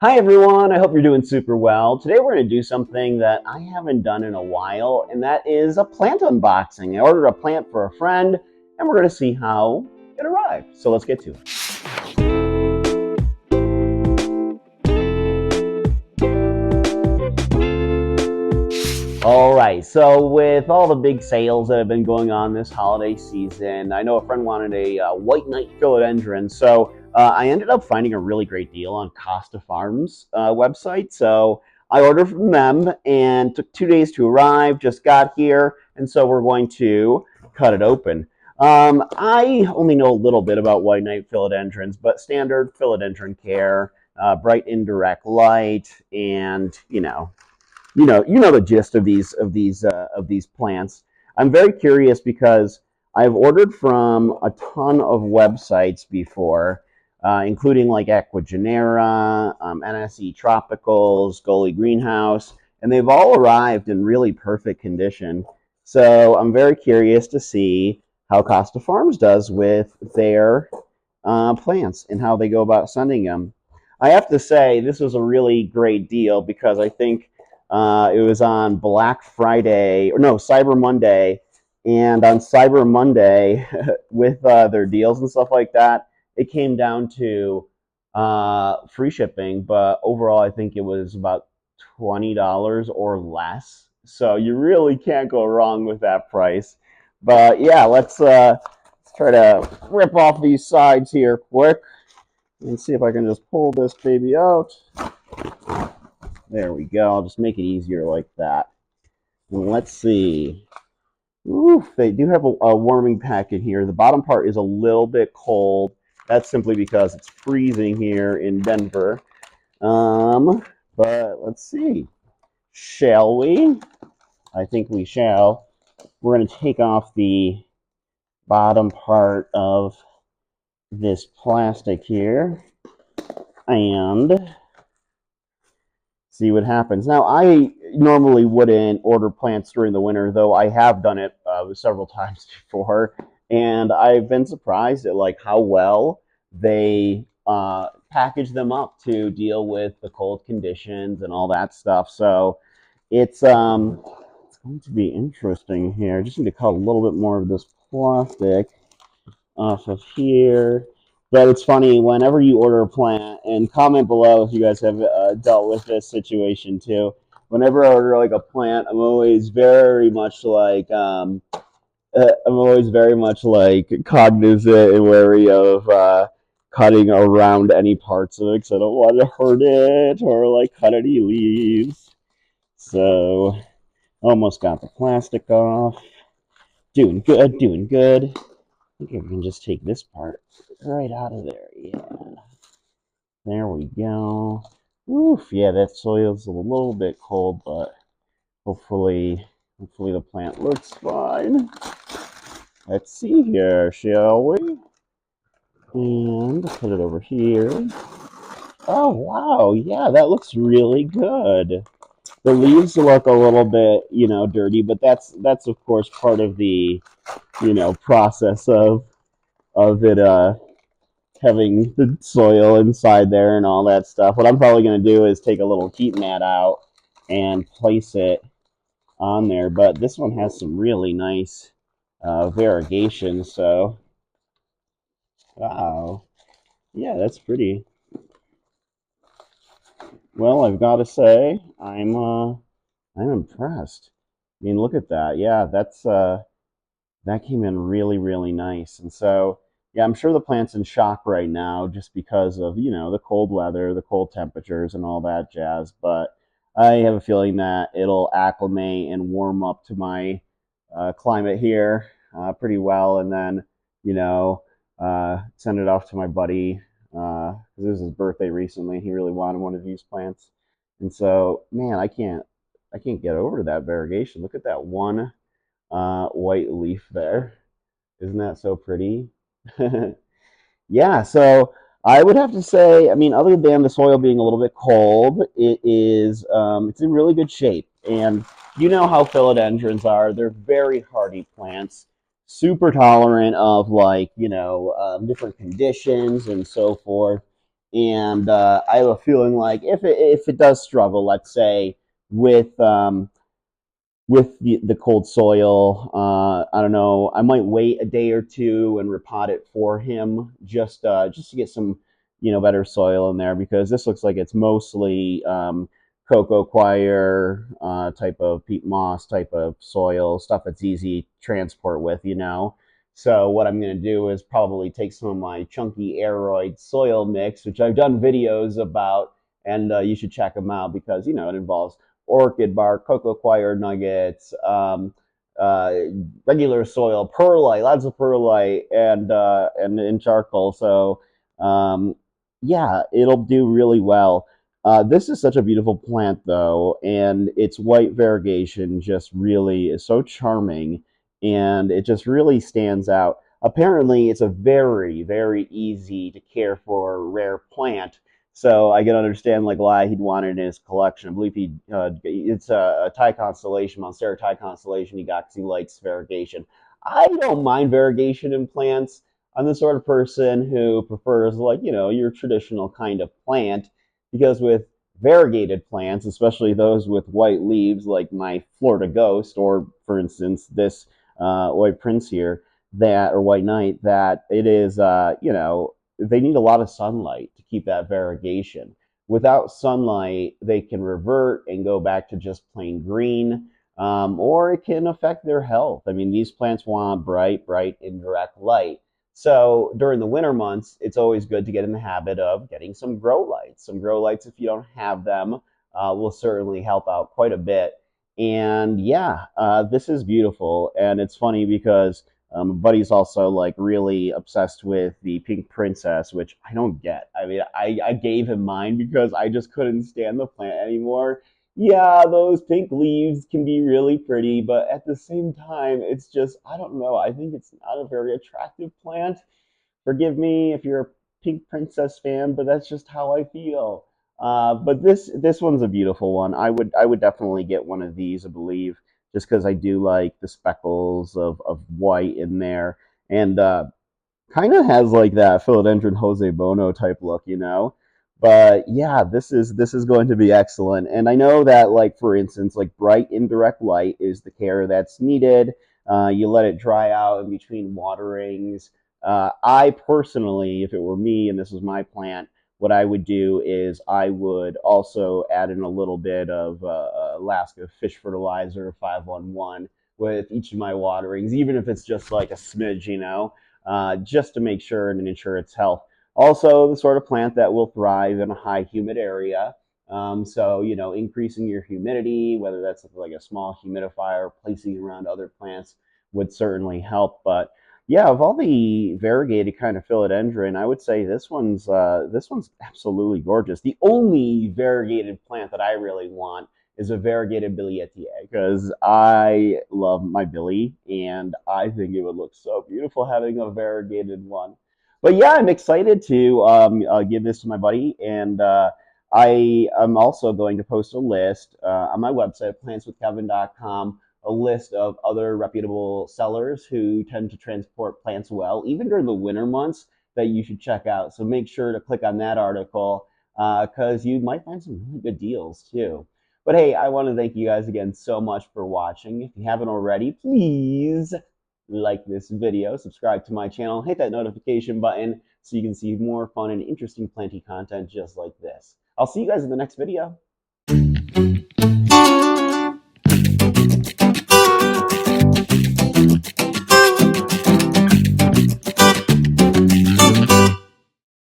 Hi everyone, I hope you're doing super well. Today we're going to do something that I haven't done in a while, and that is a plant unboxing. I ordered a plant for a friend, and we're going to see how it arrived. So let's get to it. All right, so with all the big sales that have been going on this holiday season, I know a friend wanted a white knight philodendron, so I ended up finding a really great deal on Costa Farms website. So I ordered from them and took 2 days to arrive, just got here, and so we're going to cut it open. I only know a little bit about white knight philodendrons, but standard philodendron care, bright indirect light, and you know the gist of these plants. I'm very curious because I've ordered from a ton of websites before, including like Equigenera, NSE Tropicals, Gully Greenhouse, and they've all arrived in really perfect condition. So I'm very curious to see how Costa Farms does with their plants and how they go about sending them. I have to say this was a really great deal because I think it was on Black Friday, or no, Cyber Monday. And on Cyber Monday, with their deals and stuff like that, it came down to free shipping. But overall, I think it was about $20 or less. So you really can't go wrong with that price. But yeah, let's try to rip off these sides here quick and see if I can just pull this baby out. There we go. I'll just make it easier like that. And let's see. Ooh, they do have a warming packet here. The bottom part is a little bit cold. That's simply because it's freezing here in Denver. But let's see. Shall we? I think we shall. We're going to take off the bottom part of this plastic here and see what happens. Now, I normally wouldn't order plants during the winter, though I have done it several times before, and I've been surprised at like how well they package them up to deal with the cold conditions and all that stuff. So it's going to be interesting here. I just need to cut a little bit more of this plastic off of here. But it's funny, whenever you order a plant, and comment below if you guys have dealt with this situation too. Whenever I order like a plant, I'm always very much like cognizant and wary of cutting around any parts of it because I don't want to hurt it or like cut any leaves. So almost got the plastic off. Doing good, doing good. I think I can just take this part right out of there. Yeah. There we go. Oof, yeah, that soil's a little bit cold, but hopefully the plant looks fine. Let's see here, shall we? And put it over here. Oh, wow, yeah, that looks really good. The leaves look a little bit, dirty, but that's of course part of the, process of it having the soil inside there and all that stuff. What I'm probably going to do is take a little heat mat out and place it on there. But this one has some really nice variegation. So, wow. Yeah, that's pretty. Well, I've got to say, I'm impressed. I mean, look at that. Yeah, that came in really, really nice. And so, yeah, I'm sure the plant's in shock right now just because of, the cold weather, the cold temperatures, and all that jazz. But I have a feeling that it'll acclimate and warm up to my climate here pretty well. And then, send it off to my buddy because it was his birthday recently. He really wanted one of these plants. And so, man, I can't get over that variegation. Look at that one white leaf there. Isn't that so pretty? Yeah, so I would have to say, I mean, other than the soil being a little bit cold, it's in really good shape. And you know how philodendrons are. They're very hardy plants, super tolerant of like, different conditions and so forth. and I have a feeling like if it does struggle, let's say with the cold soil. I don't know. I might wait a day or two and repot it for him, just to get some better soil in there, because this looks like it's mostly cocoa coir type of peat moss type of soil, stuff that's easy to transport with. So what I'm going to do is probably take some of my chunky aeroid soil mix, which I've done videos about, and you should check them out because it involves orchid bark, cocoa coir nuggets, uh, regular soil, perlite, lots of perlite, and charcoal. So yeah, it'll do really well. This is such a beautiful plant, though, and its white variegation just really is so charming, and it just really stands out. Apparently, it's a very, very easy to care for rare plant, so I can understand like why he'd want it in his collection. I believe it's a Thai constellation, Monstera Thai constellation. He got because he likes variegation. I don't mind variegation in plants. I'm the sort of person who prefers like your traditional kind of plant, because with variegated plants, especially those with white leaves, like my Florida Ghost, or for instance this white prince here, that or white knight, that it is they need a lot of sunlight to keep that variegation. Without sunlight, they can revert and go back to just plain green, or it can affect their health. I mean, these plants want bright, bright, indirect light. So during the winter months, it's always good to get in the habit of getting some grow lights. Some grow lights, if you don't have them, will certainly help out quite a bit. And yeah, this is beautiful. And it's funny because buddy's also like really obsessed with the pink princess, which I don't get. I mean, I gave him mine because I just couldn't stand the plant anymore. Yeah, those pink leaves can be really pretty, but at the same time, it's just, I don't know. I think it's not a very attractive plant. Forgive me if you're a Pink Princess fan, but that's just how I feel. But this one's a beautiful one. I would definitely get one of these, I believe, just because I do like the speckles of white in there, and kind of has like that philodendron Jose Bono type look. But yeah, this is going to be excellent. And I know that, like, for instance, like bright indirect light is the care that's needed. You let it dry out in between waterings. I personally, if it were me and this was my plant, what I would do is I would also add in a little bit of Alaska fish fertilizer 511 with each of my waterings, even if it's just like a smidge, just to make sure and ensure its health. Also, the sort of plant that will thrive in a high humid area. So, increasing your humidity, whether that's like a small humidifier, placing around other plants, would certainly help. But yeah, of all the variegated kind of philodendron, I would say this one's absolutely gorgeous. The only variegated plant that I really want is a variegated Billietier, because I love my Billy, and I think it would look so beautiful having a variegated one. But yeah, I'm excited to give this to my buddy, and I am also going to post a list on my website, plantswithkevin.com, a list of other reputable sellers who tend to transport plants well, even during the winter months, that you should check out. So make sure to click on that article, because you might find some really good deals too. But hey, I want to thank you guys again so much for watching. If you haven't already, please like this video, subscribe to my channel, hit that notification button so you can see more fun and interesting planty content just like this. I'll see you guys in the next video.